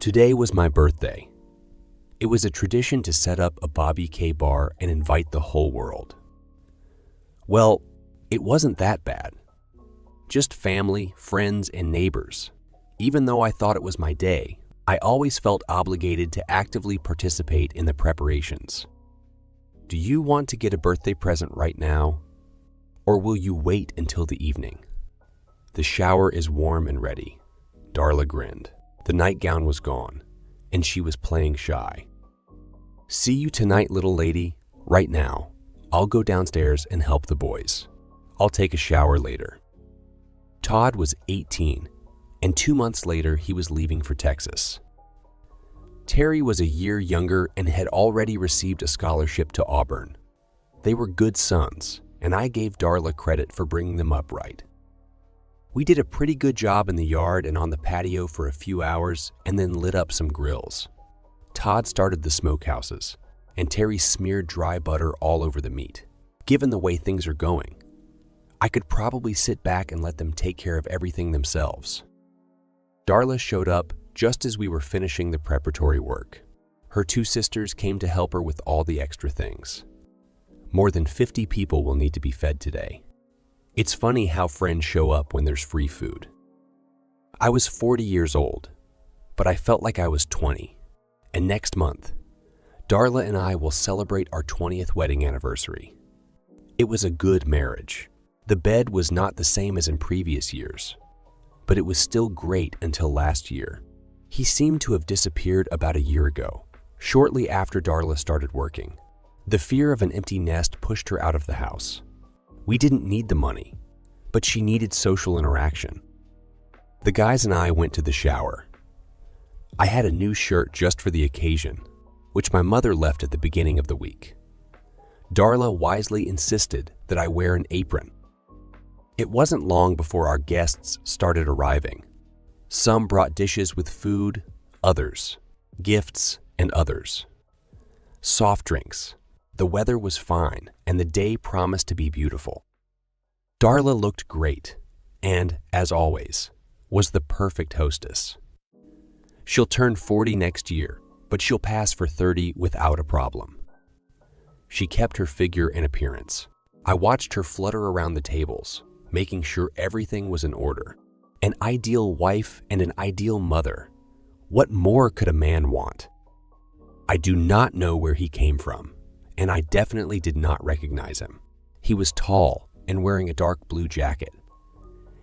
Today was my birthday. It was a tradition to set up a Bobby K bar and invite the whole world. Well, it wasn't that bad. Just family, friends, and neighbors. Even though I thought it was my day, I always felt obligated to actively participate in the preparations. Do you want to get a birthday present right now? Or will you wait until the evening? The shower is warm and ready. Darla grinned. The nightgown was gone, and she was playing shy. See you tonight, little lady. Right now, I'll go downstairs and help the boys. I'll take a shower later. Todd was 18, and 2 months later, he was leaving for Texas. Terry was a year younger and had already received a scholarship to Auburn. They were good sons, and I gave Darla credit for bringing them up right. We did a pretty good job in the yard and on the patio for a few hours and then lit up some grills. Todd started the smokehouses, and Terry smeared dry butter all over the meat. Given the way things are going, I could probably sit back and let them take care of everything themselves. Darla showed up just as we were finishing the preparatory work. Her 2 sisters came to help her with all the extra things. More than 50 people will need to be fed today. It's funny how friends show up when there's free food. I was 40 years old, but I felt like I was 20. And next month, Darla and I will celebrate our 20th wedding anniversary. It was a good marriage. The bed was not the same as in previous years, but it was still great until last year. He seemed to have disappeared about a year ago, shortly after Darla started working. The fear of an empty nest pushed her out of the house. We didn't need the money, but she needed social interaction. The guys and I went to the shower. I had a new shirt just for the occasion, which my mother left at the beginning of the week. Darla wisely insisted that I wear an apron. It wasn't long before our guests started arriving. Some brought dishes with food, others, gifts, and others. Soft drinks. The weather was fine, and the day promised to be beautiful. Darla looked great, and, as always, was the perfect hostess. She'll turn 40 next year, but she'll pass for 30 without a problem. She kept her figure and appearance. I watched her flutter around the tables, making sure everything was in order. An ideal wife and an ideal mother. What more could a man want? I do not know where he came from, and I definitely did not recognize him. He was tall and wearing a dark blue jacket.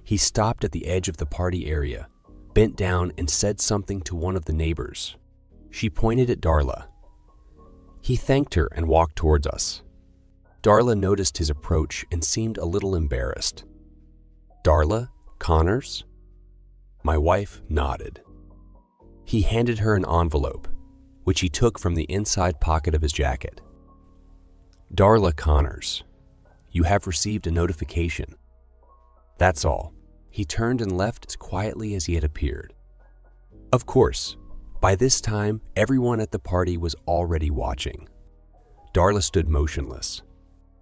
He stopped at the edge of the party area, bent down and said something to one of the neighbors. She pointed at Darla. He thanked her and walked towards us. Darla noticed his approach and seemed a little embarrassed. Darla Connors? My wife nodded. He handed her an envelope, which he took from the inside pocket of his jacket. Darla Connors, you have received a notification. That's all. He turned and left as quietly as he had appeared. Of course, by this time, everyone at the party was already watching. Darla stood motionless.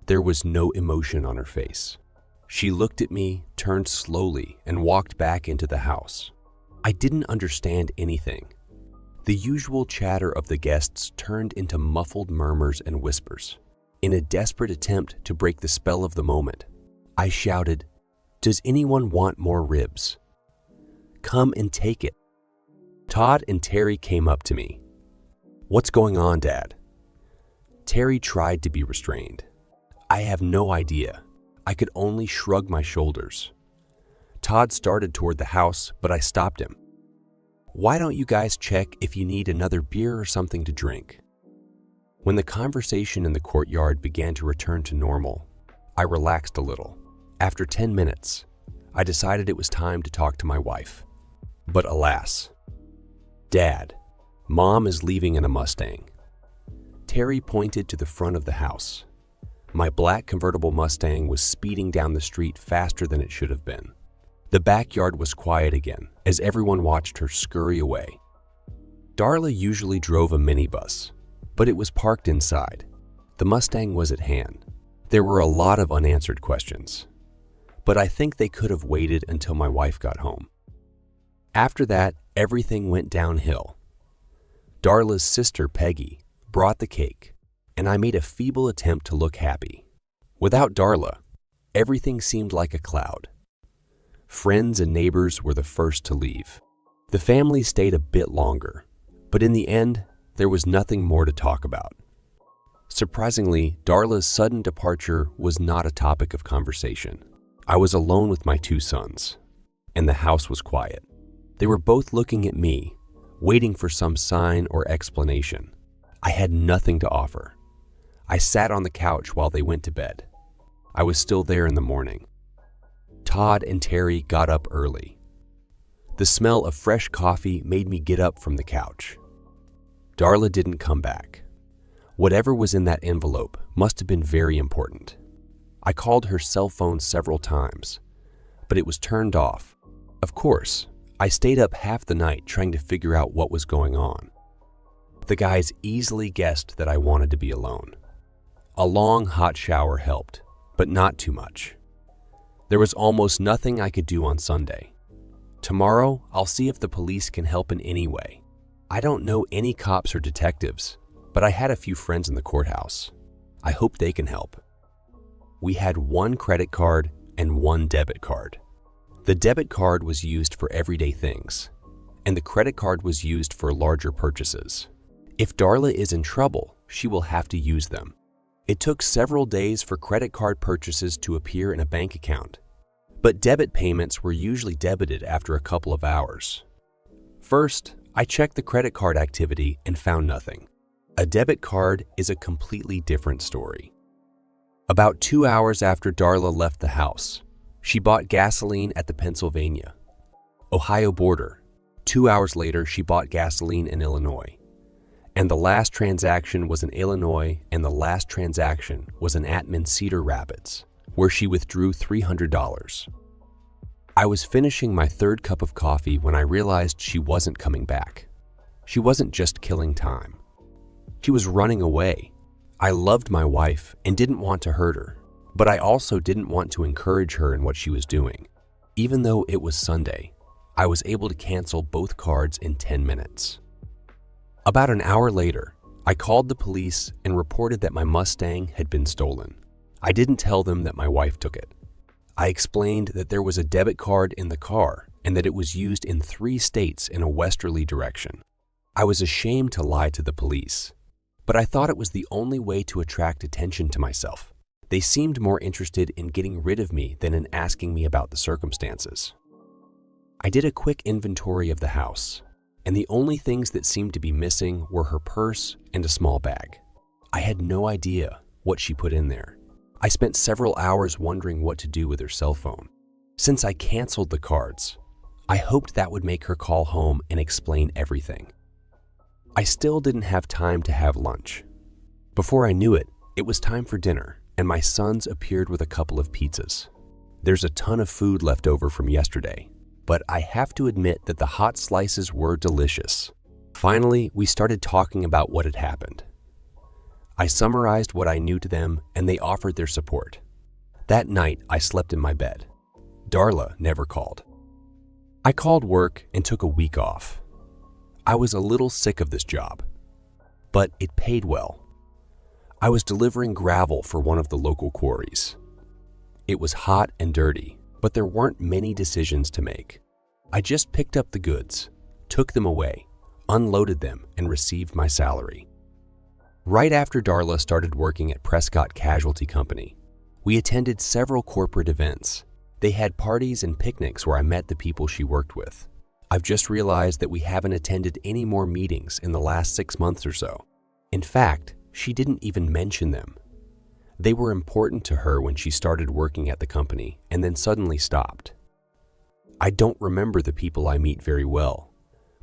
There was no emotion on her face. She looked at me, turned slowly, and walked back into the house. I didn't understand anything. The usual chatter of the guests turned into muffled murmurs and whispers. In a desperate attempt to break the spell of the moment, I shouted, "Does anyone want more ribs? Come and take it." Todd and Terry came up to me. "What's going on, Dad?" Terry tried to be restrained. I have no idea. I could only shrug my shoulders. Todd started toward the house, but I stopped him. "Why don't you guys check if you need another beer or something to drink?" When the conversation in the courtyard began to return to normal, I relaxed a little. After 10 minutes, I decided it was time to talk to my wife. But alas, Dad, Mom is leaving in a Mustang. Terry pointed to the front of the house. My black convertible Mustang was speeding down the street faster than it should have been. The backyard was quiet again as everyone watched her scurry away. Darla usually drove a minibus, but it was parked inside. The Mustang was at hand. There were a lot of unanswered questions, but I think they could have waited until my wife got home. After that, everything went downhill. Darla's sister, Peggy, brought the cake, and I made a feeble attempt to look happy. Without Darla, everything seemed like a cloud. Friends and neighbors were the first to leave. The family stayed a bit longer, but in the end, there was nothing more to talk about. Surprisingly, Darla's sudden departure was not a topic of conversation. I was alone with my two sons, and the house was quiet. They were both looking at me, waiting for some sign or explanation. I had nothing to offer. I sat on the couch while they went to bed. I was still there in the morning. Todd and Terry got up early. The smell of fresh coffee made me get up from the couch. Darla didn't come back. Whatever was in that envelope must have been very important. I called her cell phone several times, but it was turned off. Of course, I stayed up half the night trying to figure out what was going on. The guys easily guessed that I wanted to be alone. A long hot shower helped, but not too much. There was almost nothing I could do on Sunday. Tomorrow, I'll see if the police can help in any way. I don't know any cops or detectives, but I had a few friends in the courthouse. I hope they can help. We had one credit card and one debit card. The debit card was used for everyday things, and the credit card was used for larger purchases. If Darla is in trouble, she will have to use them. It took several days for credit card purchases to appear in a bank account, but debit payments were usually debited after a couple of hours. First, I checked the credit card activity and found nothing. A debit card is a completely different story. About 2 hours after Darla left the house, she bought gasoline at the Pennsylvania-Ohio border. 2 hours later, she bought gasoline in Illinois. And the last transaction was in Illinois, and the last transaction was in Atman, Cedar Rapids, where she withdrew $300. I was finishing my third cup of coffee when I realized she wasn't coming back. She wasn't just killing time. She was running away. I loved my wife and didn't want to hurt her, but I also didn't want to encourage her in what she was doing. Even though it was Sunday, I was able to cancel both cards in 10 minutes. About an hour later, I called the police and reported that my Mustang had been stolen. I didn't tell them that my wife took it. I explained that there was a debit card in the car and that it was used in 3 states in a westerly direction. I was ashamed to lie to the police, but I thought it was the only way to attract attention to myself. They seemed more interested in getting rid of me than in asking me about the circumstances. I did a quick inventory of the house, and the only things that seemed to be missing were her purse and a small bag. I had no idea what she put in there. I spent several hours wondering what to do with her cell phone. Since I canceled the cards, I hoped that would make her call home and explain everything. I still didn't have time to have lunch. Before I knew it, it was time for dinner, and my sons appeared with a couple of pizzas. There's a ton of food left over from yesterday, but I have to admit that the hot slices were delicious. Finally, we started talking about what had happened. I summarized what I knew to them, and they offered their support. That night, I slept in my bed. Darla never called. I called work and took a week off. I was a little sick of this job, but it paid well. I was delivering gravel for one of the local quarries. It was hot and dirty, but there weren't many decisions to make. I just picked up the goods, took them away, unloaded them, and received my salary. Right after Darla started working at Prescott Casualty Company, we attended several corporate events. They had parties and picnics where I met the people she worked with. I've just realized that we haven't attended any more meetings in the last 6 months or so. In fact, she didn't even mention them. They were important to her when she started working at the company and then suddenly stopped. I don't remember the people I meet very well,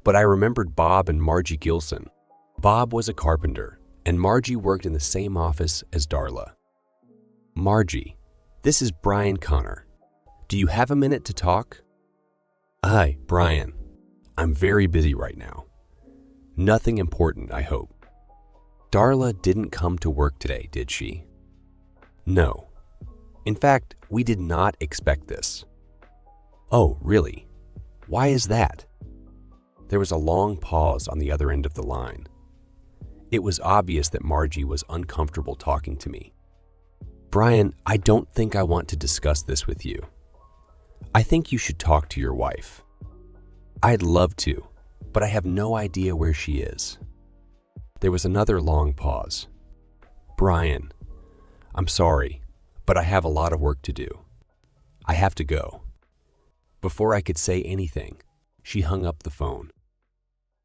but I remembered Bob and Margie Gilson. Bob was a carpenter, and Margie worked in the same office as Darla. Margie, this is Brian Connor. Do you have a minute to talk? Hi, Brian. I'm very busy right now. Nothing important, I hope. Darla didn't come to work today, did she? No. In fact, we did not expect this. Oh, really? Why is that? There was a long pause on the other end of the line. It was obvious that Margie was uncomfortable talking to me. "Brian, I don't think I want to discuss this with you. I think you should talk to your wife." "I'd love to, but I have no idea where she is." There was another long pause. "Brian, I'm sorry, but I have a lot of work to do. I have to go." Before I could say anything, she hung up the phone.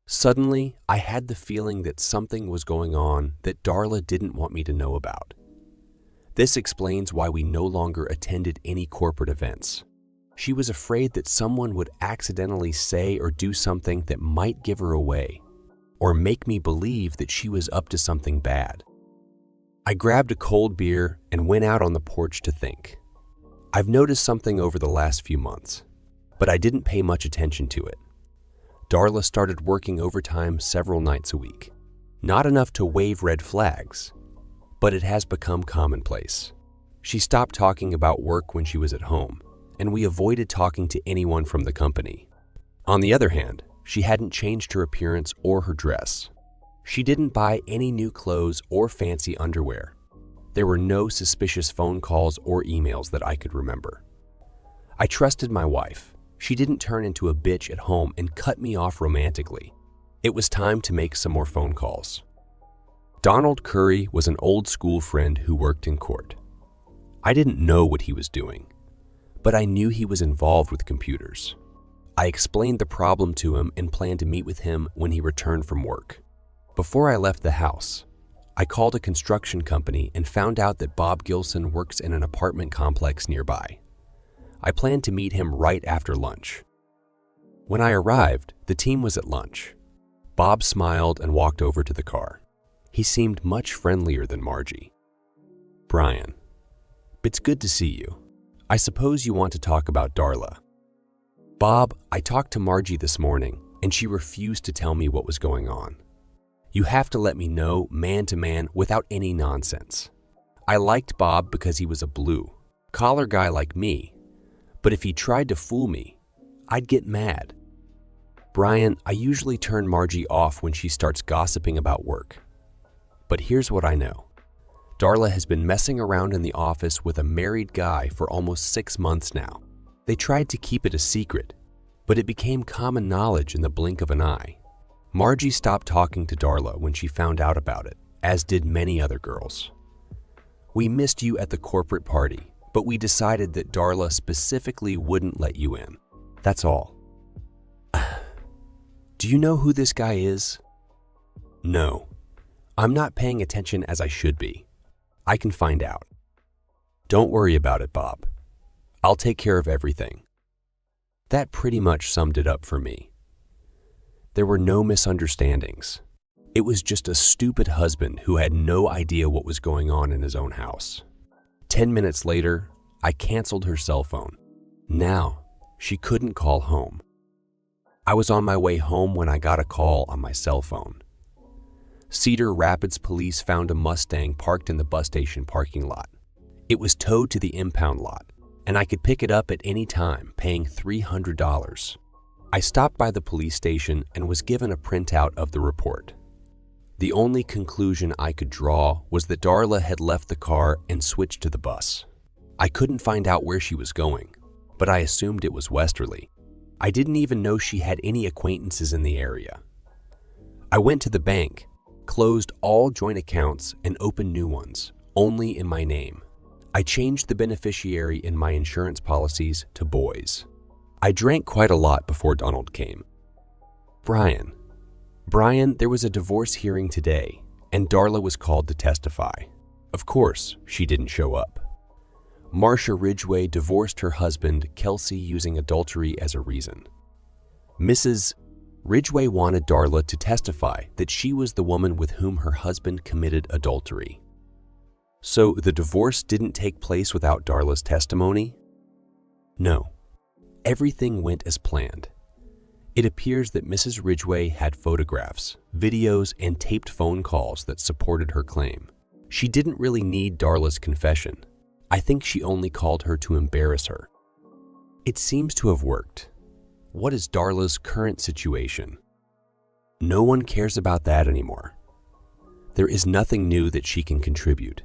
Suddenly, I had the feeling that something was going on that Darla didn't want me to know about. This explains why we no longer attended any corporate events. She was afraid that someone would accidentally say or do something that might give her away, or make me believe that she was up to something bad. I grabbed a cold beer and went out on the porch to think. I've noticed something over the last few months, but I didn't pay much attention to it. Darla started working overtime several nights a week. Not enough to wave red flags, but it has become commonplace. She stopped talking about work when she was at home, and we avoided talking to anyone from the company. On the other hand, she hadn't changed her appearance or her dress. She didn't buy any new clothes or fancy underwear. There were no suspicious phone calls or emails that I could remember. I trusted my wife. She didn't turn into a bitch at home and cut me off romantically. It was time to make some more phone calls. Donald Curry was an old school friend who worked in court. I didn't know what he was doing, but I knew he was involved with computers. I explained the problem to him and planned to meet with him when he returned from work. Before I left the house, I called a construction company and found out that Bob Gilson works in an apartment complex nearby. I planned to meet him right after lunch. When I arrived, the team was at lunch. Bob smiled and walked over to the car. He seemed much friendlier than Margie. "Brian, it's good to see you. I suppose you want to talk about Darla." "Bob, I talked to Margie this morning, and she refused to tell me what was going on. You have to let me know man to man without any nonsense. I liked Bob because he was a blue-collar guy like me, but if he tried to fool me, I'd get mad. Brian, I usually turn Margie off when she starts gossiping about work. But here's what I know. Darla has been messing around in the office with a married guy for almost 6 months now. They tried to keep it a secret, but it became common knowledge in the blink of an eye. Margie stopped talking to Darla when she found out about it, as did many other girls. We missed you at the corporate party, but we decided that Darla specifically wouldn't let you in. That's all." "Do you know who this guy is?" "No. I'm not paying attention as I should be. I can find out." "Don't worry about it, Bob. I'll take care of everything." That pretty much summed it up for me. There were no misunderstandings. It was just a stupid husband who had no idea what was going on in his own house. 10 minutes later, I canceled her cell phone. Now, she couldn't call home. I was on my way home when I got a call on my cell phone. Cedar Rapids police found a Mustang parked in the bus station parking lot. It was towed to the impound lot, and I could pick it up at any time, paying $300. I stopped by the police station and was given a printout of the report. The only conclusion I could draw was that Darla had left the car and switched to the bus. I couldn't find out where she was going, but I assumed it was westerly. I didn't even know she had any acquaintances in the area. I went to the bank, closed all joint accounts, and opened new ones, only in my name. I changed the beneficiary in my insurance policies to boys. I drank quite a lot before Donald came. Brian, there was a divorce hearing today, and Darla was called to testify. Of course, she didn't show up. Marcia Ridgway divorced her husband, Kelsey, using adultery as a reason. Mrs. Ridgway wanted Darla to testify that she was the woman with whom her husband committed adultery. So the divorce didn't take place without Darla's testimony? No. Everything went as planned. It appears that Mrs. Ridgway had photographs, videos, and taped phone calls that supported her claim. She didn't really need Darla's confession. I think she only called her to embarrass her. It seems to have worked. What is Darla's current situation? No one cares about that anymore. There is nothing new that she can contribute,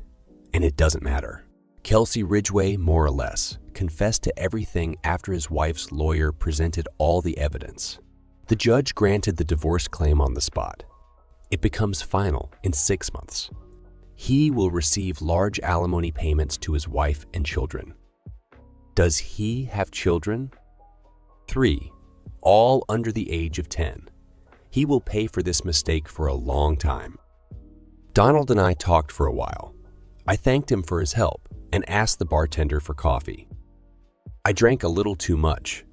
and it doesn't matter. Kelsey Ridgway, more or less, confessed to everything after his wife's lawyer presented all the evidence. The judge granted the divorce claim on the spot. It becomes final in 6 months. He will receive large alimony payments to his wife and children. Does he have children? 3, all under the age of 10. He will pay for this mistake for a long time. Donald and I talked for a while. I thanked him for his help and asked the bartender for coffee. I drank a little too much,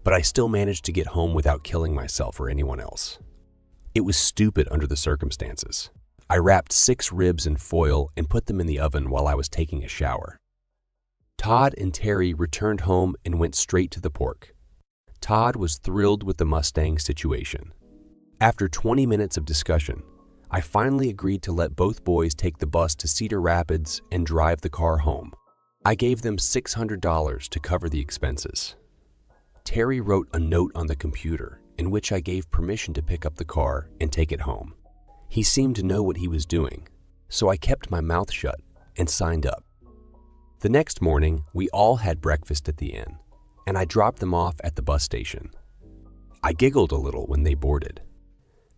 but I still managed to get home without killing myself or anyone else. It was stupid under the circumstances. I wrapped 6 ribs in foil and put them in the oven while I was taking a shower. Todd and Terry returned home and went straight to the pork. Todd was thrilled with the Mustang situation. After 20 minutes of discussion, I finally agreed to let both boys take the bus to Cedar Rapids and drive the car home. I gave them $600 to cover the expenses. Terry wrote a note on the computer in which I gave permission to pick up the car and take it home. He seemed to know what he was doing, so I kept my mouth shut and signed up. The next morning, we all had breakfast at the inn, and I dropped them off at the bus station. I giggled a little when they boarded.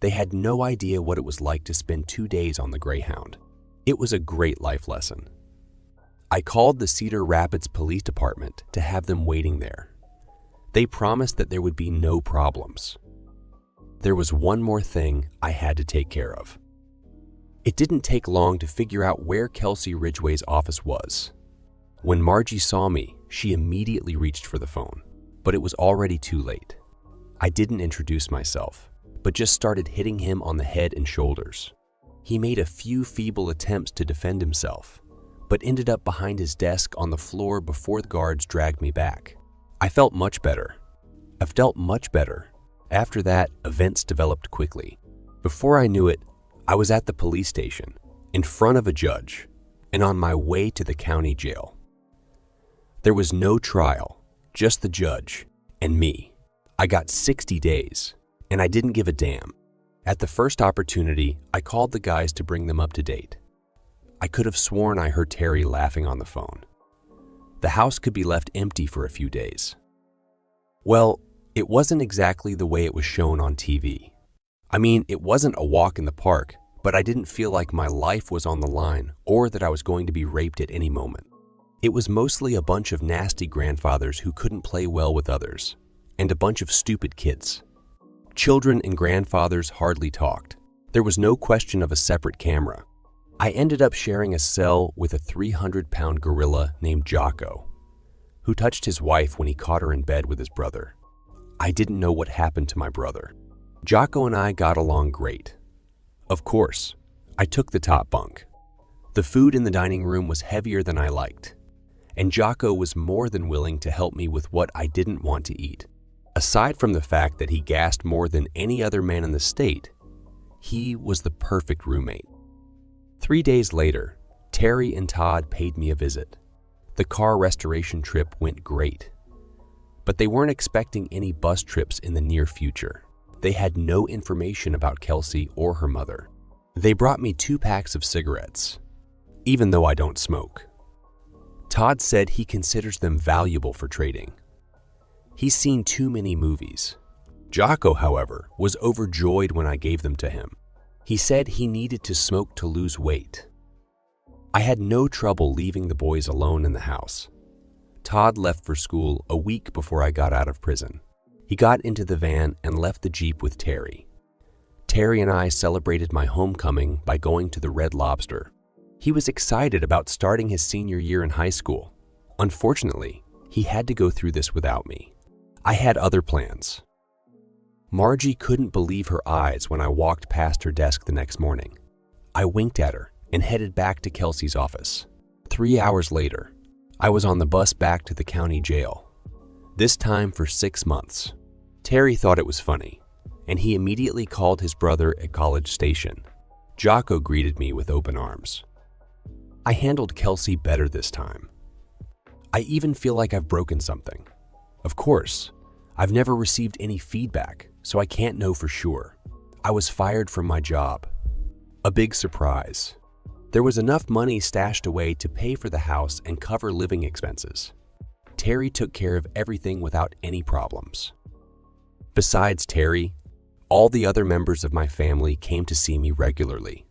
They had no idea what it was like to spend 2 days on the Greyhound. It was a great life lesson. I called the Cedar Rapids Police Department to have them waiting there. They promised that there would be no problems. There was one more thing I had to take care of. It didn't take long to figure out where Kelsey Ridgway's office was. When Margie saw me, she immediately reached for the phone, but it was already too late. I didn't introduce myself, but just started hitting him on the head and shoulders. He made a few feeble attempts to defend himself, but ended up behind his desk on the floor before the guards dragged me back. I felt much better. After that, events developed quickly. Before I knew it, I was at the police station, in front of a judge, and on my way to the county jail. There was no trial, just the judge and me. I got 60 days, and I didn't give a damn. At the first opportunity, I called the guys to bring them up to date. I could have sworn I heard Terry laughing on the phone. The house could be left empty for a few days. Well, it wasn't exactly the way it was shown on TV. I mean, it wasn't a walk in the park, but I didn't feel like my life was on the line or that I was going to be raped at any moment. It was mostly a bunch of nasty grandfathers who couldn't play well with others, and a bunch of stupid kids. Children and grandfathers hardly talked. There was no question of a separate camera. I ended up sharing a cell with a 300-pound gorilla named Jocko, who touched his wife when he caught her in bed with his brother. I didn't know what happened to my brother. Jocko and I got along great. Of course, I took the top bunk. The food in the dining room was heavier than I liked, and Jocko was more than willing to help me with what I didn't want to eat. Aside from the fact that he gassed more than any other man in the state, he was the perfect roommate. 3 days later, Terry and Todd paid me a visit. The car restoration trip went great, but they weren't expecting any bus trips in the near future. They had no information about Kelsey or her mother. They brought me 2 packs of cigarettes, even though I don't smoke. Todd said he considers them valuable for trading. He's seen too many movies. Jocko, however, was overjoyed when I gave them to him. He said he needed to smoke to lose weight. I had no trouble leaving the boys alone in the house. Todd left for school a week before I got out of prison. He got into the van and left the Jeep with Terry. Terry and I celebrated my homecoming by going to the Red Lobster. He was excited about starting his senior year in high school. Unfortunately, he had to go through this without me. I had other plans. Margie couldn't believe her eyes when I walked past her desk the next morning. I winked at her and headed back to Kelsey's office. 3 hours later, I was on the bus back to the county jail, this time for 6 months. Terry thought it was funny, and he immediately called his brother at College Station. Jocko greeted me with open arms. I handled Kelsey better this time. I even feel like I've broken something. Of course, I've never received any feedback, so I can't know for sure. I was fired from my job. A big surprise. There was enough money stashed away to pay for the house and cover living expenses. Terry took care of everything without any problems. Besides Terry, all the other members of my family came to see me regularly.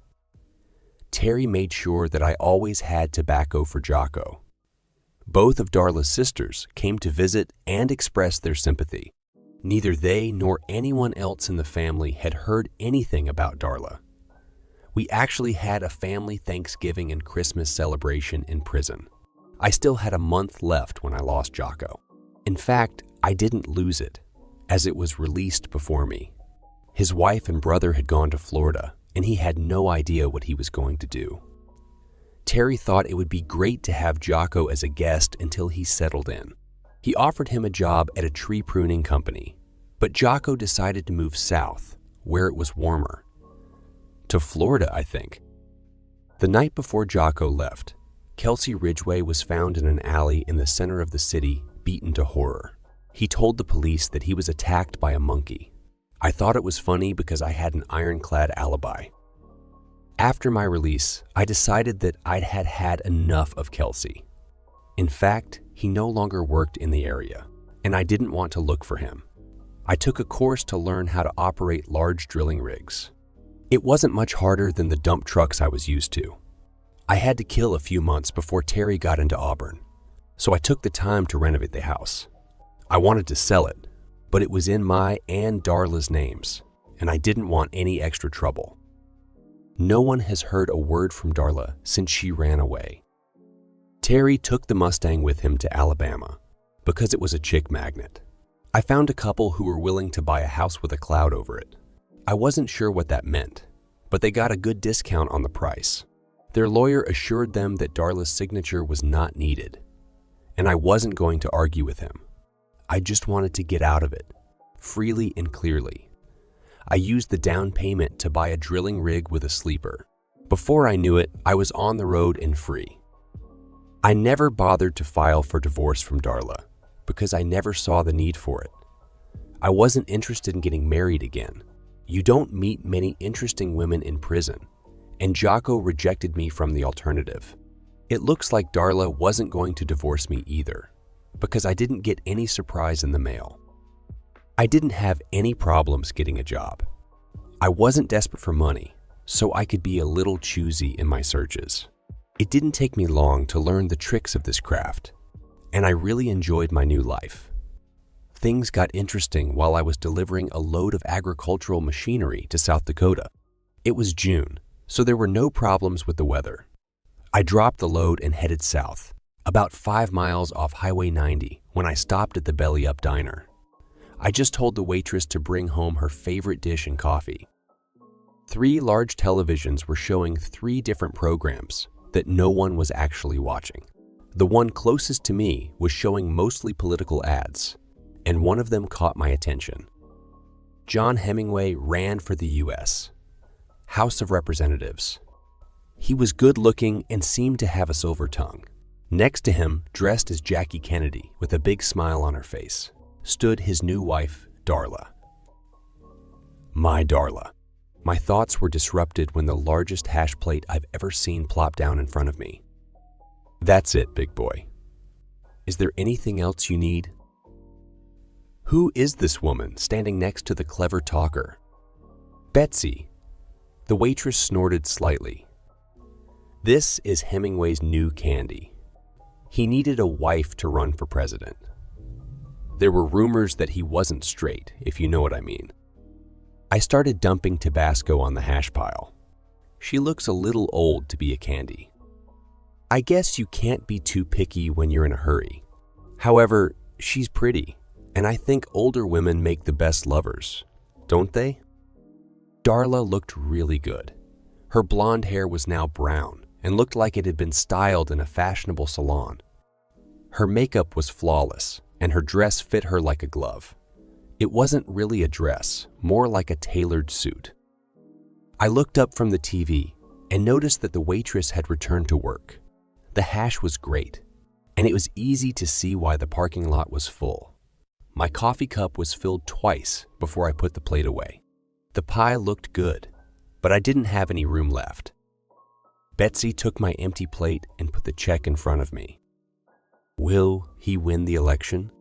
Terry made sure that I always had tobacco for Jocko. Both of Darla's sisters came to visit and express their sympathy. Neither they nor anyone else in the family had heard anything about Darla. We actually had a family Thanksgiving and Christmas celebration in prison. I still had a month left when I lost Jocko. In fact, I didn't lose it, as it was released before me. His wife and brother had gone to Florida, and he had no idea what he was going to do. Terry thought it would be great to have Jocko as a guest until he settled in. He offered him a job at a tree pruning company, but Jocko decided to move south, where it was warmer. To Florida, I think. The night before Jocko left, Kelsey Ridgway was found in an alley in the center of the city, beaten to horror. He told the police that he was attacked by a monkey. I thought it was funny because I had an ironclad alibi. After my release, I decided that I'd had enough of Kelsey. In fact, he no longer worked in the area, and I didn't want to look for him. I took a course to learn how to operate large drilling rigs. It wasn't much harder than the dump trucks I was used to. I had to kill a few months before Terry got into Auburn, so I took the time to renovate the house. I wanted to sell it, but it was in my and Darla's names, and I didn't want any extra trouble. No one has heard a word from Darla since she ran away. Terry took the Mustang with him to Alabama because it was a chick magnet. I found a couple who were willing to buy a house with a cloud over it. I wasn't sure what that meant, but they got a good discount on the price. Their lawyer assured them that Darla's signature was not needed, and I wasn't going to argue with him. I just wanted to get out of it, freely and clearly. I used the down payment to buy a drilling rig with a sleeper. Before I knew it, I was on the road and free. I never bothered to file for divorce from Darla because I never saw the need for it. I wasn't interested in getting married again. You don't meet many interesting women in prison, and Jocko rejected me from the alternative. It looks like Darla wasn't going to divorce me either, because I didn't get any surprise in the mail. I didn't have any problems getting a job. I wasn't desperate for money, so I could be a little choosy in my searches. It didn't take me long to learn the tricks of this craft, and I really enjoyed my new life. Things got interesting while I was delivering a load of agricultural machinery to South Dakota. It was June, so there were no problems with the weather. I dropped the load and headed south, about 5 miles off Highway 90 when I stopped at the Belly Up Diner. I just told the waitress to bring home her favorite dish and coffee. 3 large televisions were showing 3 different programs that no one was actually watching. The one closest to me was showing mostly political ads, and one of them caught my attention. John Hemingway ran for the U.S. House of Representatives. He was good-looking and seemed to have a silver tongue. Next to him, dressed as Jackie Kennedy with a big smile on her face, stood his new wife, Darla. My Darla. My thoughts were disrupted when the largest hash plate I've ever seen plopped down in front of me. That's it, big boy. Is there anything else you need? Who is this woman standing next to the clever talker? Betsy. The waitress snorted slightly. This is Hemingway's new candy. He needed a wife to run for president. There were rumors that he wasn't straight, if you know what I mean. I started dumping Tabasco on the hash pile. She looks a little old to be a candy. I guess you can't be too picky when you're in a hurry. However, she's pretty, and I think older women make the best lovers, don't they? Darla looked really good. Her blonde hair was now brown and looked like it had been styled in a fashionable salon. Her makeup was flawless, and her dress fit her like a glove. It wasn't really a dress, more like a tailored suit. I looked up from the TV and noticed that the waitress had returned to work. The hash was great, and it was easy to see why the parking lot was full. My coffee cup was filled twice before I put the plate away. The pie looked good, but I didn't have any room left. Betsy took my empty plate and put the check in front of me. Will he win the election?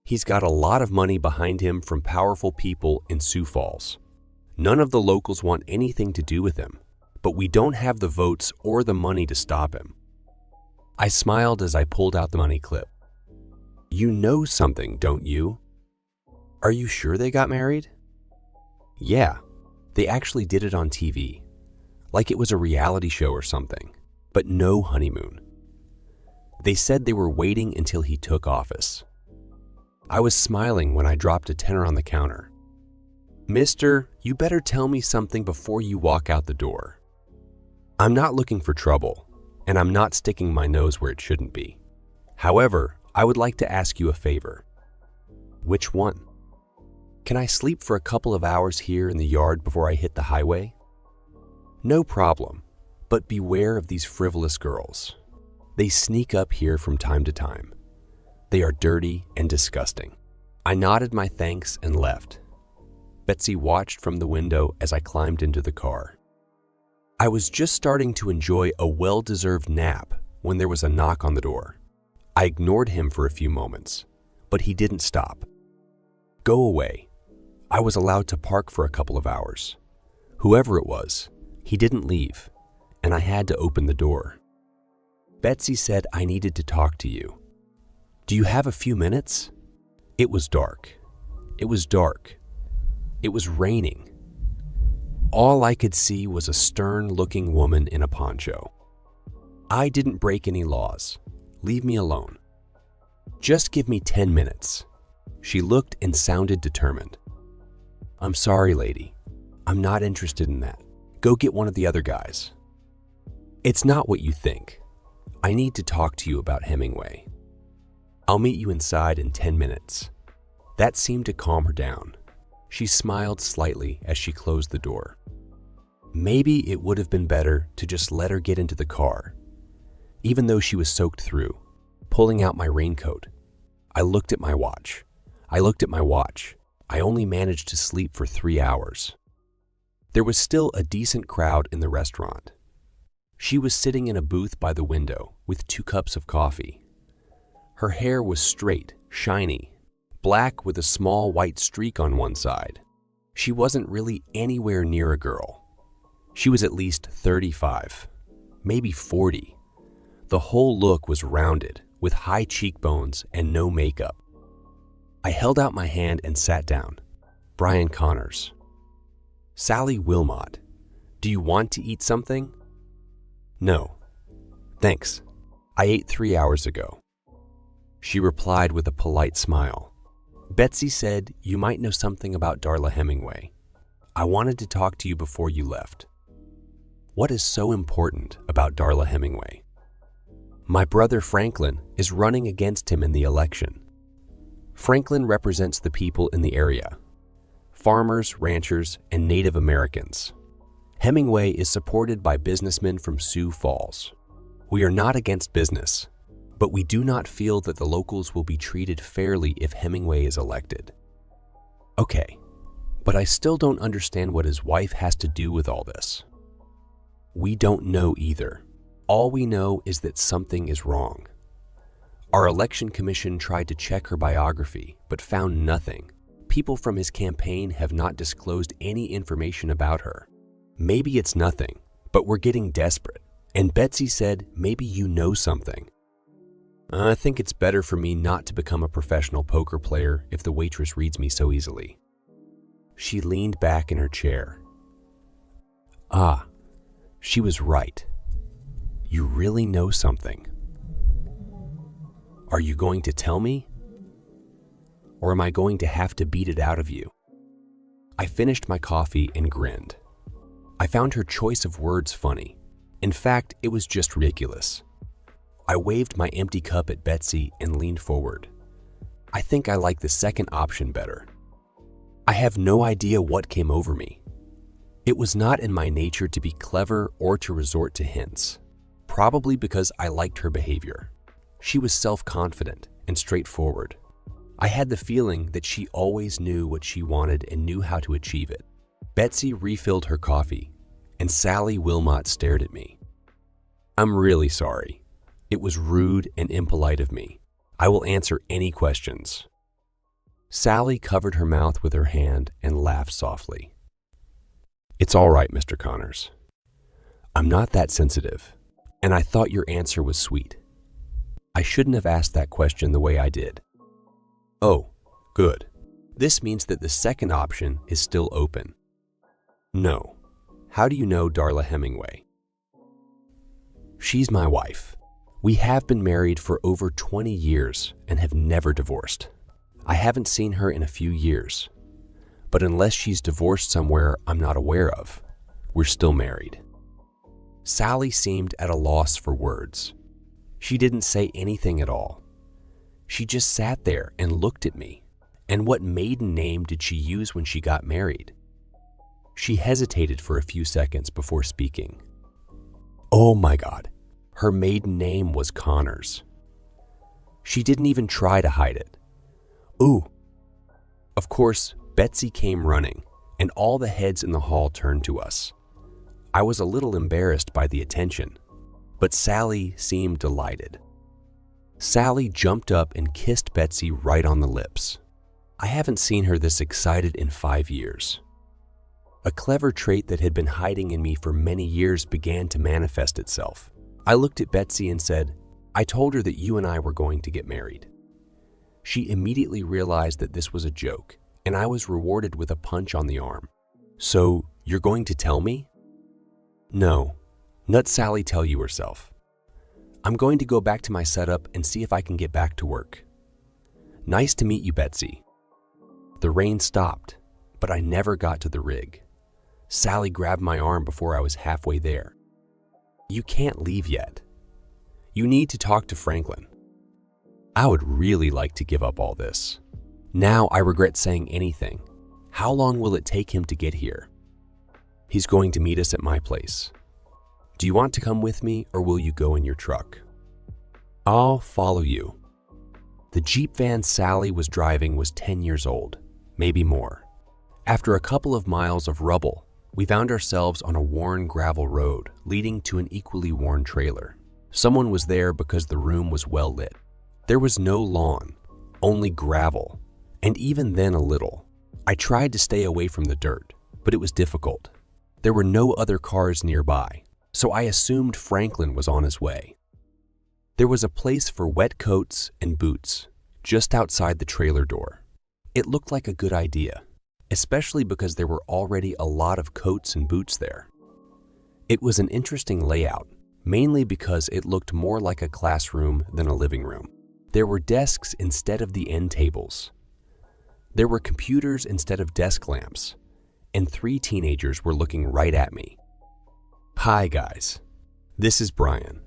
He's got a lot of money behind him from powerful people in Sioux Falls. None of the locals want anything to do with him, but we don't have the votes or the money to stop him. I smiled as I pulled out the money clip. You know something, don't you? Are you sure they got married? Yeah, they actually did it on TV, like it was a reality show or something, but no honeymoon. They said they were waiting until he took office. I was smiling when I dropped a tenner on the counter. Mister, you better tell me something before you walk out the door. I'm not looking for trouble, and I'm not sticking my nose where it shouldn't be. However, I would like to ask you a favor. Which one? Can I sleep for a couple of hours here in the yard before I hit the highway? No problem, but beware of these frivolous girls. They sneak up here from time to time. They are dirty and disgusting. I nodded my thanks and left. Betsy watched from the window as I climbed into the car. I was just starting to enjoy a well-deserved nap when there was a knock on the door. I ignored him for a few moments, but he didn't stop. Go away. I was allowed to park for a couple of hours. Whoever it was, he didn't leave, and I had to open the door. Betsy said I needed to talk to you. Do you have a few minutes? It was dark. It was dark. It was raining. All I could see was a stern-looking woman in a poncho. I didn't break any laws. Leave me alone. Just give me 10 minutes. She looked and sounded determined. I'm sorry, lady. I'm not interested in that. Go get one of the other guys. It's not what you think. I need to talk to you about Hemingway. I'll meet you inside in 10 minutes. That seemed to calm her down. She smiled slightly as she closed the door. Maybe it would have been better to just let her get into the car, even though she was soaked through. Pulling out my raincoat, I looked at my watch. I only managed to sleep for 3 hours. There was still a decent crowd in the restaurant. She was sitting in a booth by the window with 2 cups of coffee. Her hair was straight, shiny, black with a small white streak on one side. She wasn't really anywhere near a girl. She was at least 35, maybe 40. The whole look was rounded, with high cheekbones and no makeup. I held out my hand and sat down. Brian Connors. Sally Wilmot. Do you want to eat something? No. Thanks. I ate 3 hours ago. She replied with a polite smile. Betsy said you might know something about Darla Hemingway. I wanted to talk to you before you left. What is so important about Darla Hemingway? My brother Franklin is running against him in the election. Franklin represents the people in the area, farmers, ranchers, and Native Americans. Hemingway is supported by businessmen from Sioux Falls. We are not against business, but we do not feel that the locals will be treated fairly if Hemingway is elected. Okay, but I still don't understand what his wife has to do with all this. We don't know either. All we know is that something is wrong. Our election commission tried to check her biography, but found nothing. People from his campaign have not disclosed any information about her. Maybe it's nothing, but we're getting desperate. And Betsy said, maybe you know something. I think it's better for me not to become a professional poker player if the waitress reads me so easily. She leaned back in her chair. Ah, she was right. You really know something. Are you going to tell me? Or am I going to have to beat it out of you? I finished my coffee and grinned. I found her choice of words funny. In fact, it was just ridiculous. I waved my empty cup at Betsy and leaned forward. I think I like the second option better. I have no idea what came over me. It was not in my nature to be clever or to resort to hints, probably because I liked her behavior. She was self-confident and straightforward. I had the feeling that she always knew what she wanted and knew how to achieve it. Betsy refilled her coffee, and Sally Wilmot stared at me. I'm really sorry. It was rude and impolite of me. I will answer any questions. Sally covered her mouth with her hand and laughed softly. It's all right, Mr. Connors. I'm not that sensitive, and I thought your answer was sweet. I shouldn't have asked that question the way I did. Oh, good. This means that the second option is still open. No. How do you know Darla Hemingway? She's my wife. We have been married for over 20 years and have never divorced. I haven't seen her in a few years, but unless she's divorced somewhere I'm not aware of, we're still married. Sally seemed at a loss for words. She didn't say anything at all. She just sat there and looked at me. And what maiden name did she use when she got married? She hesitated for a few seconds before speaking. Oh my God, her maiden name was Connors. She didn't even try to hide it. Ooh. Of course, Betsy came running, and all the heads in the hall turned to us. I was a little embarrassed by the attention, but Sally seemed delighted. Sally jumped up and kissed Betsy right on the lips. I haven't seen her this excited in 5 years. A clever trait that had been hiding in me for many years began to manifest itself. I looked at Betsy and said, I told her that you and I were going to get married. She immediately realized that this was a joke, and I was rewarded with a punch on the arm. So, you're going to tell me? No. Let Sally tell you herself. I'm going to go back to my setup and see if I can get back to work. Nice to meet you, Betsy. The rain stopped, but I never got to the rig. Sally grabbed my arm before I was halfway there. You can't leave yet. You need to talk to Franklin. I would really like to give up all this. Now I regret saying anything. How long will it take him to get here? He's going to meet us at my place. Do you want to come with me, or will you go in your truck? I'll follow you. The Jeep van Sally was driving was 10 years old, maybe more. After a couple of miles of rubble, we found ourselves on a worn gravel road leading to an equally worn trailer. Someone was there because the room was well lit. There was no lawn, only gravel, and even then a little. I tried to stay away from the dirt, but it was difficult. There were no other cars nearby, so I assumed Franklin was on his way. There was a place for wet coats and boots just outside the trailer door. It looked like a good idea, especially because there were already a lot of coats and boots there. It was an interesting layout, mainly because it looked more like a classroom than a living room. There were desks instead of the end tables. There were computers instead of desk lamps, and 3 teenagers were looking right at me. Hi guys, this is Brian.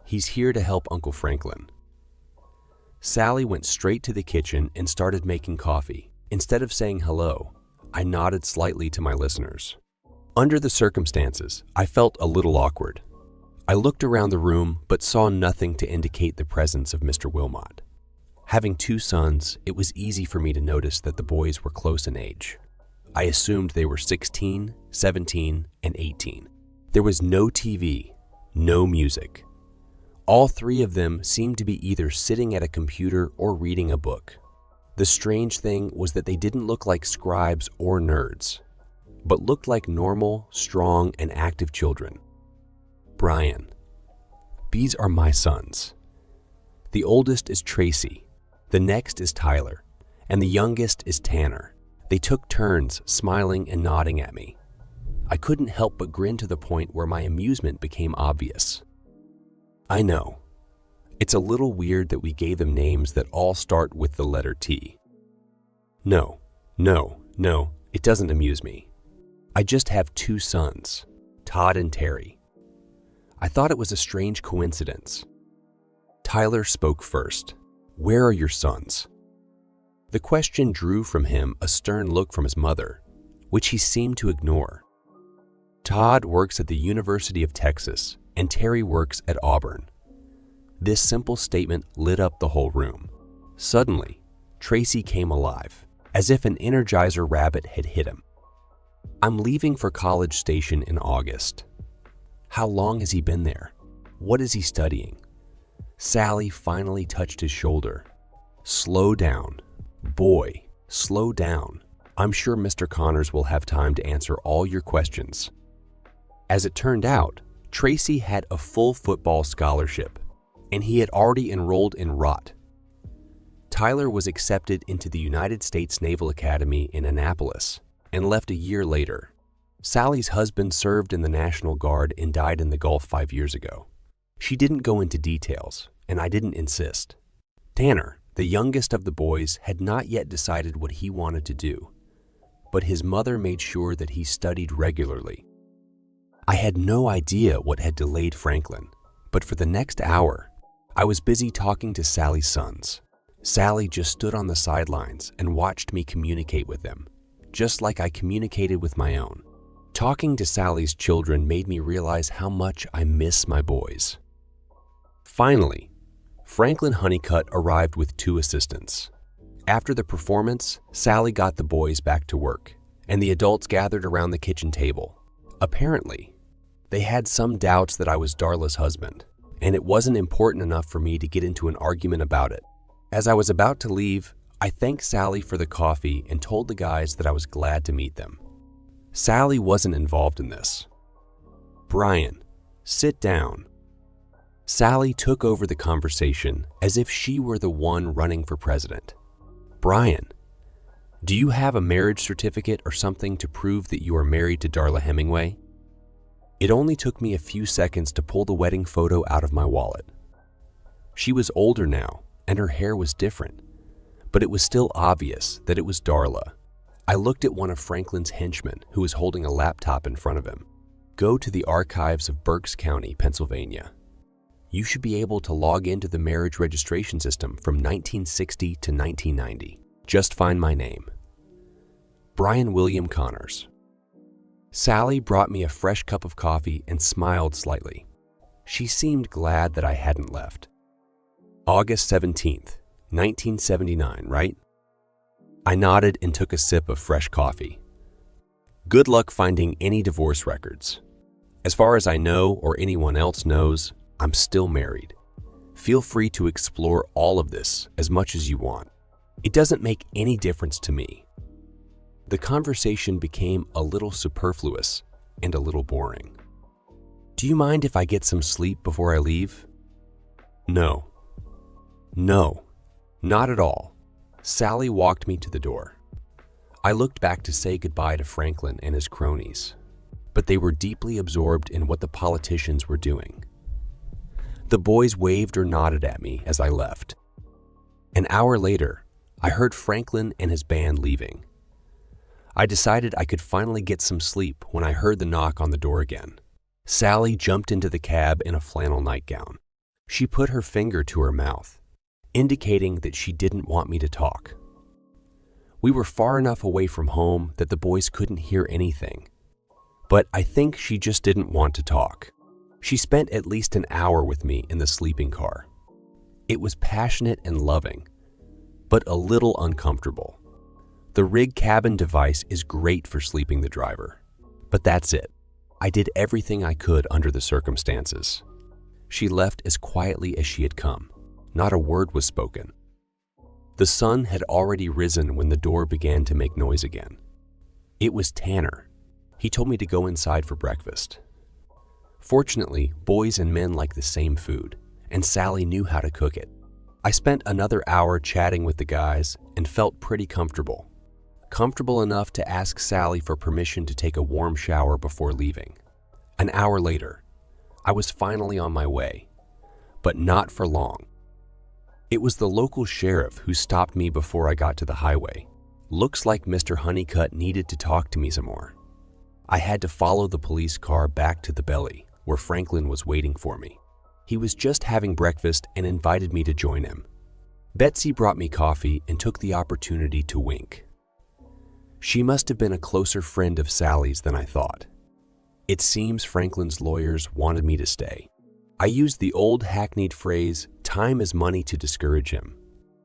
He's here to help Uncle Franklin. Sally went straight to the kitchen and started making coffee. Instead of saying hello, I nodded slightly to my listeners. Under the circumstances, I felt a little awkward. I looked around the room but saw nothing to indicate the presence of Mr. Wilmot. Having 2 sons, it was easy for me to notice that the boys were close in age. I assumed they were 16, 17, and 18. There was no TV, no music. All 3 of them seemed to be either sitting at a computer or reading a book. The strange thing was that they didn't look like scribes or nerds, but looked like normal, strong, and active children. Brian. These are my sons. The oldest is Tracy, the next is Tyler, and the youngest is Tanner. They took turns smiling and nodding at me. I couldn't help but grin to the point where my amusement became obvious. I know. It's a little weird that we gave them names that all start with the letter T. No, it doesn't amuse me. I just have 2 sons, Todd and Terry. I thought it was a strange coincidence. Tyler spoke first. Where are your sons? The question drew from him a stern look from his mother, which he seemed to ignore. Todd works at the University of Texas, and Terry works at Auburn. This simple statement lit up the whole room. Suddenly, Tracy came alive, as if an Energizer rabbit had hit him. I'm leaving for College Station in August. How long has he been there? What is he studying? Sally finally touched his shoulder. Slow down. Boy, slow down. I'm sure Mr. Connors will have time to answer all your questions. As it turned out, Tracy had a full football scholarship, and he had already enrolled in ROT. Tyler was accepted into the United States Naval Academy in Annapolis and left a year later. Sally's husband served in the National Guard and died in the Gulf 5 years ago. She didn't go into details, and I didn't insist. Tanner, the youngest of the boys, had not yet decided what he wanted to do, but his mother made sure that he studied regularly. I had no idea what had delayed Franklin, but for the next hour, I was busy talking to Sally's sons. Sally just stood on the sidelines and watched me communicate with them, just like I communicated with my own. Talking to Sally's children made me realize how much I miss my boys. Finally, Franklin Honeycutt arrived with 2 assistants. After the performance, Sally got the boys back to work, and the adults gathered around the kitchen table. Apparently, they had some doubts that I was Darla's husband, and it wasn't important enough for me to get into an argument about it. As I was about to leave, I thanked Sally for the coffee and told the guys that I was glad to meet them. Sally wasn't involved in this. Brian, sit down. Sally took over the conversation as if she were the one running for president. Brian, do you have a marriage certificate or something to prove that you are married to Darla Hemingway? It only took me a few seconds to pull the wedding photo out of my wallet. She was older now, and her hair was different, but it was still obvious that it was Darla. I looked at one of Franklin's henchmen who was holding a laptop in front of him. Go to the archives of Berks County, Pennsylvania. You should be able to log into the marriage registration system from 1960 to 1990. Just find my name. Brian William Connors. Sally brought me a fresh cup of coffee and smiled slightly. She seemed glad that I hadn't left. August 17th, 1979, right? I nodded and took a sip of fresh coffee. Good luck finding any divorce records. As far as I know or anyone else knows, I'm still married. Feel free to explore all of this as much as you want. It doesn't make any difference to me. The conversation became a little superfluous and a little boring. Do you mind if I get some sleep before I leave? No. No, not at all. Sally walked me to the door. I looked back to say goodbye to Franklin and his cronies, but they were deeply absorbed in what the politicians were doing. The boys waved or nodded at me as I left. An hour later, I heard Franklin and his band leaving. I decided I could finally get some sleep when I heard the knock on the door again. Sally jumped into the cab in a flannel nightgown. She put her finger to her mouth, indicating that she didn't want me to talk. We were far enough away from home that the boys couldn't hear anything, but I think she just didn't want to talk. She spent at least an hour with me in the sleeping car. It was passionate and loving, but a little uncomfortable. The rig cabin device is great for sleeping the driver, but that's it. I did everything I could under the circumstances. She left as quietly as she had come. Not a word was spoken. The sun had already risen when the door began to make noise again. It was Tanner. He told me to go inside for breakfast. Fortunately, boys and men like the same food, and Sally knew how to cook it. I spent another hour chatting with the guys and felt pretty comfortable. Comfortable enough to ask Sally for permission to take a warm shower before leaving. An hour later, I was finally on my way, but not for long. It was the local sheriff who stopped me before I got to the highway. Looks like Mr. Honeycutt needed to talk to me some more. I had to follow the police car back to the Belly, where Franklin was waiting for me. He was just having breakfast and invited me to join him. Betsy brought me coffee and took the opportunity to wink. She must have been a closer friend of Sally's than I thought. It seems Franklin's lawyers wanted me to stay. I used the old hackneyed phrase, "time is money," to discourage him,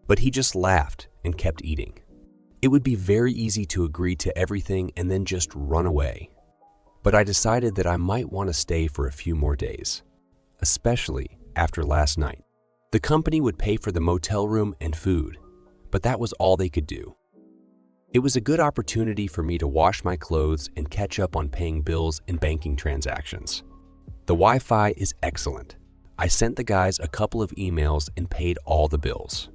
but he just laughed and kept eating. It would be very easy to agree to everything and then just run away. But I decided that I might want to stay for a few more days, especially after last night. The company would pay for the motel room and food, but that was all they could do. It was a good opportunity for me to wash my clothes and catch up on paying bills and banking transactions. The Wi-Fi is excellent. I sent the guys a couple of emails and paid all the bills.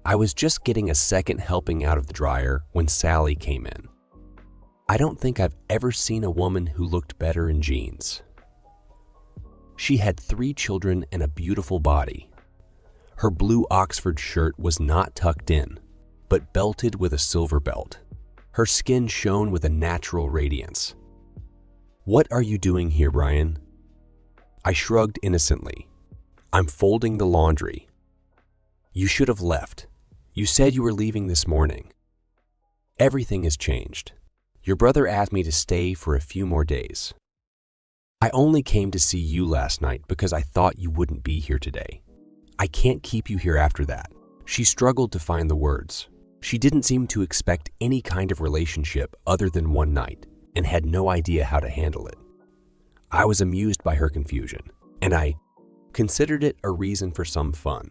I was just getting a second helping out of the dryer when Sally came in. I don't think I've ever seen a woman who looked better in jeans. She had 3 children and a beautiful body. Her blue Oxford shirt was not tucked in, but belted with a silver belt. Her skin shone with a natural radiance. "What are you doing here, Brian?" I shrugged innocently. "I'm folding the laundry." "You should have left. You said you were leaving this morning." "Everything has changed. Your brother asked me to stay for a few more days. I only came to see you last night because I thought you wouldn't be here today. I can't keep you here after that." She struggled to find the words. She didn't seem to expect any kind of relationship other than one night and had no idea how to handle it. I was amused by her confusion, and I considered it a reason for some fun.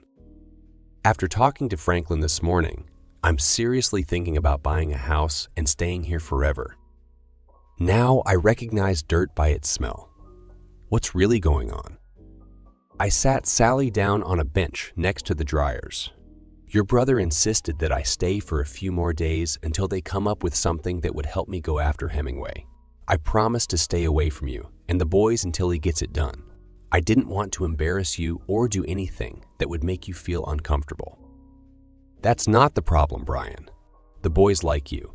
After talking to Franklin this morning, I'm seriously thinking about buying a house and staying here forever. Now I recognize dirt by its smell. What's really going on? I sat Sally down on a bench next to the dryers. "Your brother insisted that I stay for a few more days until they come up with something that would help me go after Hemingway. I promised to stay away from you and the boys until he gets it done. I didn't want to embarrass you or do anything that would make you feel uncomfortable." "That's not the problem, Brian. The boys like you.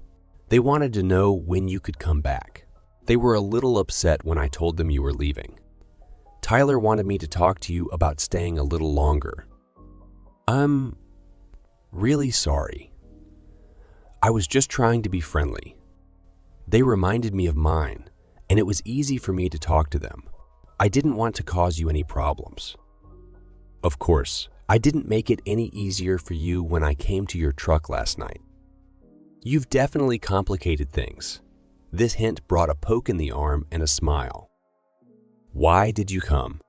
They wanted to know when you could come back. They were a little upset when I told them you were leaving. Tyler wanted me to talk to you about staying a little longer." "I'm really sorry. I was just trying to be friendly. They reminded me of mine, and it was easy for me to talk to them. I didn't want to cause you any problems." "Of course, I didn't make it any easier for you when I came to your truck last night. You've definitely complicated things." This hint brought a poke in the arm and a smile. "Why did you come?"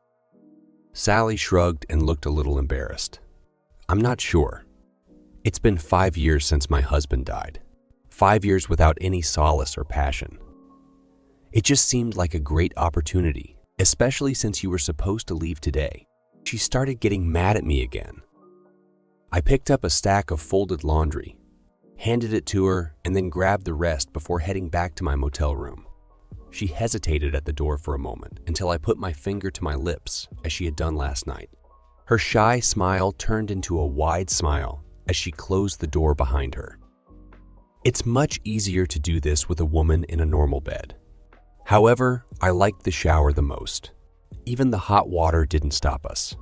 Sally shrugged and looked a little embarrassed. "I'm not sure. It's been 5 years since my husband died. 5 years without any solace or passion. It just seemed like a great opportunity, especially since you were supposed to leave today." She started getting mad at me again. I picked up a stack of folded laundry, handed it to her, and then grabbed the rest before heading back to my motel room. She hesitated at the door for a moment until I put my finger to my lips, as she had done last night. Her shy smile turned into a wide smile as she closed the door behind her. It's much easier to do this with a woman in a normal bed. However, I liked the shower the most. Even the hot water didn't stop us.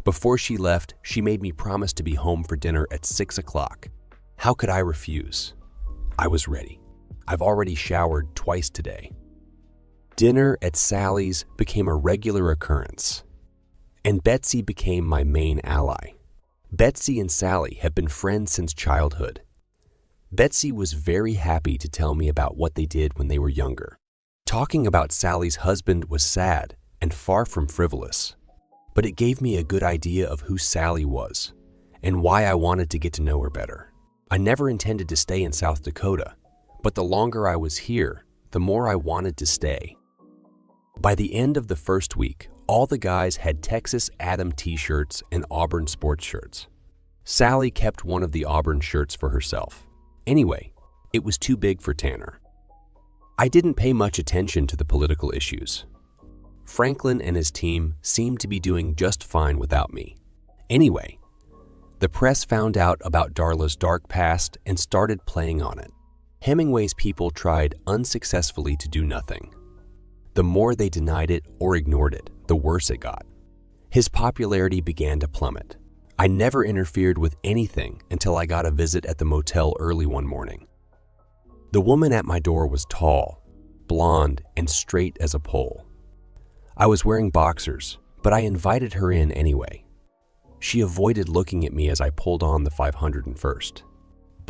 Before she left, she made me promise to be home for dinner at 6 o'clock. How could I refuse? I was ready. I've already showered twice today. Dinner at Sally's became a regular occurrence, and Betsy became my main ally. Betsy and Sally have been friends since childhood. Betsy was very happy to tell me about what they did when they were younger. Talking about Sally's husband was sad and far from frivolous, but it gave me a good idea of who Sally was and why I wanted to get to know her better. I never intended to stay in South Dakota, but the longer I was here, the more I wanted to stay. By the end of the first week, all the guys had Texas Adam t-shirts and Auburn sports shirts. Sally kept one of the Auburn shirts for herself. Anyway, it was too big for Tanner. I didn't pay much attention to the political issues. Franklin and his team seemed to be doing just fine without me. Anyway, the press found out about Darla's dark past and started playing on it. Hemingway's people tried unsuccessfully to do nothing. The more they denied it or ignored it, the worse it got. His popularity began to plummet. I never interfered with anything until I got a visit at the motel early one morning. The woman at my door was tall, blonde, and straight as a pole. I was wearing boxers, but I invited her in anyway. She avoided looking at me as I pulled on the 501st,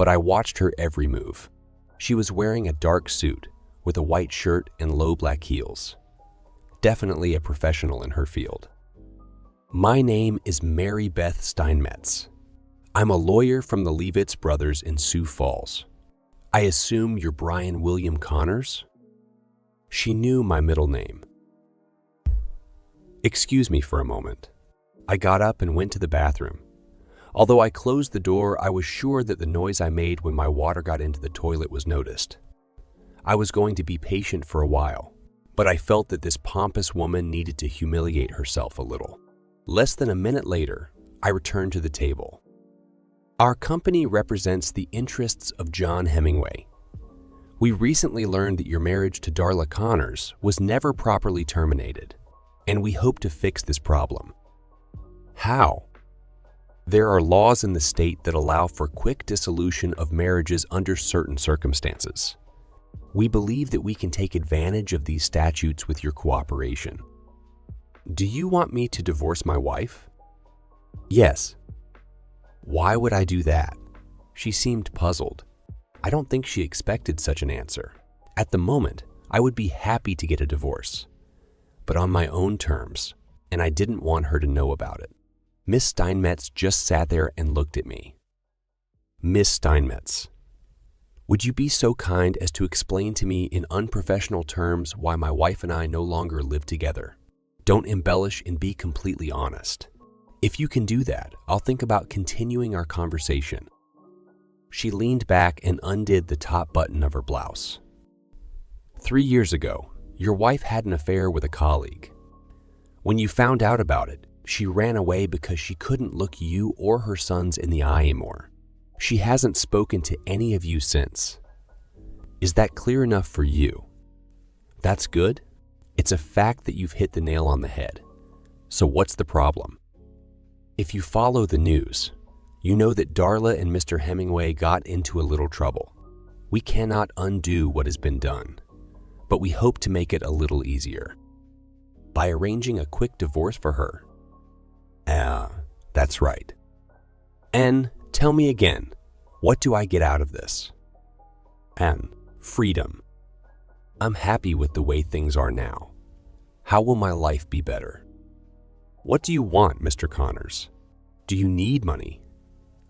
but I watched her every move. She was wearing a dark suit with a white shirt and low black heels. Definitely a professional in her field. My name is Mary Beth Steinmetz. I'm a lawyer from the Leavitt Brothers in Sioux Falls. I assume you're Brian William Connors? She knew my middle name. Excuse me for a moment. I got up and went to the bathroom. Although I closed the door, I was sure that the noise I made when my water got into the toilet was noticed. I was going to be patient for a while, but I felt that this pompous woman needed to humiliate herself a little. Less than a minute later, I returned to the table. Our company represents the interests of John Hemingway. We recently learned that your marriage to Darla Connors was never properly terminated, and we hope to fix this problem. How? There are laws in the state that allow for quick dissolution of marriages under certain circumstances. We believe that we can take advantage of these statutes with your cooperation. Do you want me to divorce my wife? Yes. Why would I do that? She seemed puzzled. I don't think she expected such an answer. At the moment, I would be happy to get a divorce, but on my own terms, and I didn't want her to know about it. Miss Steinmetz just sat there and looked at me. Miss Steinmetz, would you be so kind as to explain to me in unprofessional terms why my wife and I no longer live together? Don't embellish and be completely honest. If you can do that, I'll think about continuing our conversation. She leaned back and undid the top button of her blouse. 3 years ago, your wife had an affair with a colleague. When you found out about it, she ran away because she couldn't look you or her sons in the eye anymore. She hasn't spoken to any of you since. Is that clear enough for you? That's good. It's a fact that you've hit the nail on the head. So what's the problem? If you follow the news, you know that Darla and Mr. Hemingway got into a little trouble. We cannot undo what has been done, but we hope to make it a little easier by arranging a quick divorce for her. That's right. And tell me again, what do I get out of this? N. Freedom. I'm happy with the way things are now. How will my life be better? What do you want, Mr. Connors? Do you need money?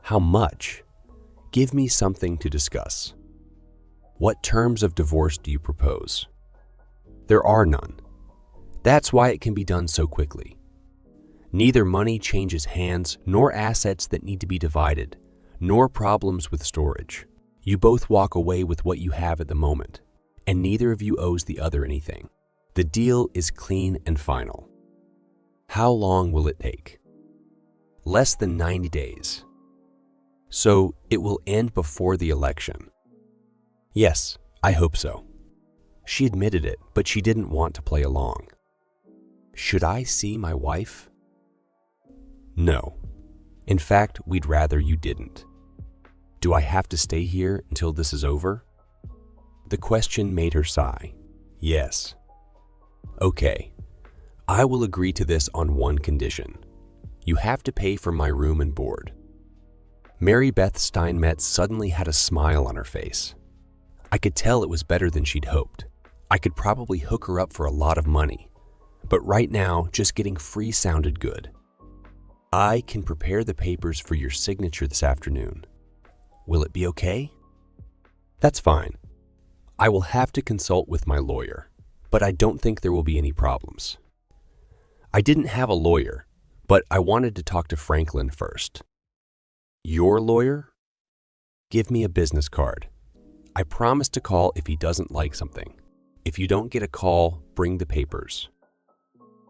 How much? Give me something to discuss. What terms of divorce do you propose? There are none. That's why it can be done so quickly. Neither money changes hands, nor assets that need to be divided, nor problems with storage. You both walk away with what you have at the moment, and neither of you owes the other anything. The deal is clean and final. How long will it take? Less than 90 days. So it will end before the election. Yes, I hope so. She admitted it, but she didn't want to play along. Should I see my wife? No. In fact, we'd rather you didn't. Do I have to stay here until this is over? The question made her sigh. Yes. Okay. I will agree to this on one condition. You have to pay for my room and board. Mary Beth Steinmetz suddenly had a smile on her face. I could tell it was better than she'd hoped. I could probably hook her up for a lot of money, but right now, just getting free sounded good. I can prepare the papers for your signature this afternoon. Will it be okay? That's fine. I will have to consult with my lawyer, but I don't think there will be any problems. I didn't have a lawyer, but I wanted to talk to Franklin first. Your lawyer? Give me a business card. I promise to call if he doesn't like something. If you don't get a call, bring the papers.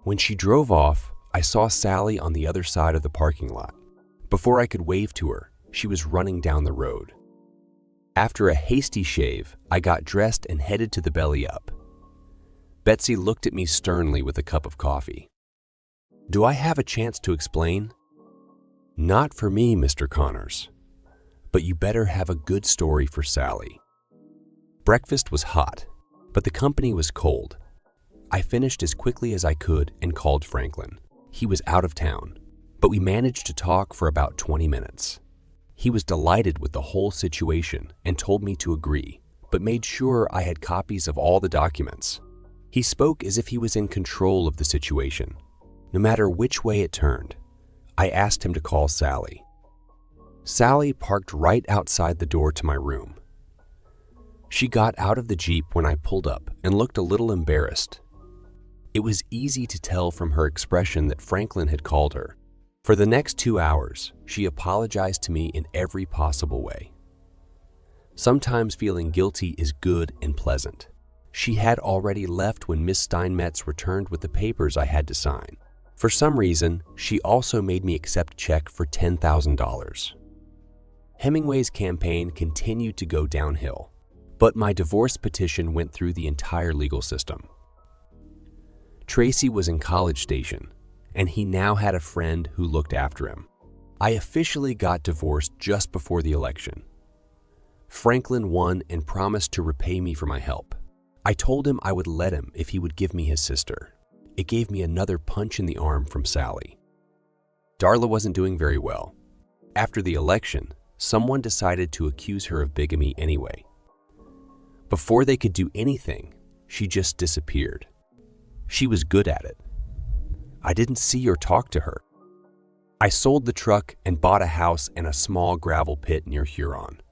When she drove off, I saw Sally on the other side of the parking lot. Before I could wave to her, she was running down the road. After a hasty shave, I got dressed and headed to the Belly Up. Betsy looked at me sternly with a cup of coffee. Do I have a chance to explain? Not for me, Mr. Connors, but you better have a good story for Sally. Breakfast was hot, but the company was cold. I finished as quickly as I could and called Franklin. He was out of town, but we managed to talk for about 20 minutes. He was delighted with the whole situation and told me to agree, but made sure I had copies of all the documents. He spoke as if he was in control of the situation, no matter which way it turned. I asked him to call Sally. Sally parked right outside the door to my room. She got out of the Jeep when I pulled up and looked a little embarrassed. It was easy to tell from her expression that Franklin had called her. For the next 2 hours, she apologized to me in every possible way. Sometimes feeling guilty is good and pleasant. She had already left when Miss Steinmetz returned with the papers I had to sign. For some reason, she also made me accept a check for $10,000. Hemingway's campaign continued to go downhill, but my divorce petition went through the entire legal system. Tracy was in College Station, and he now had a friend who looked after him. I officially got divorced just before the election. Franklin won and promised to repay me for my help. I told him I would let him if he would give me his sister. It gave me another punch in the arm from Sally. Darla wasn't doing very well. After the election, someone decided to accuse her of bigamy anyway. Before they could do anything, she just disappeared. She was good at it. I didn't see or talk to her. I sold the truck and bought a house and a small gravel pit near Huron.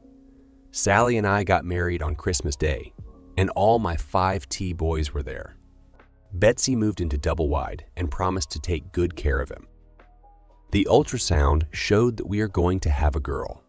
Sally and I got married on Christmas Day, and all my 5 T boys were there. Betsy moved into double wide and promised to take good care of him. The ultrasound showed that we are going to have a girl.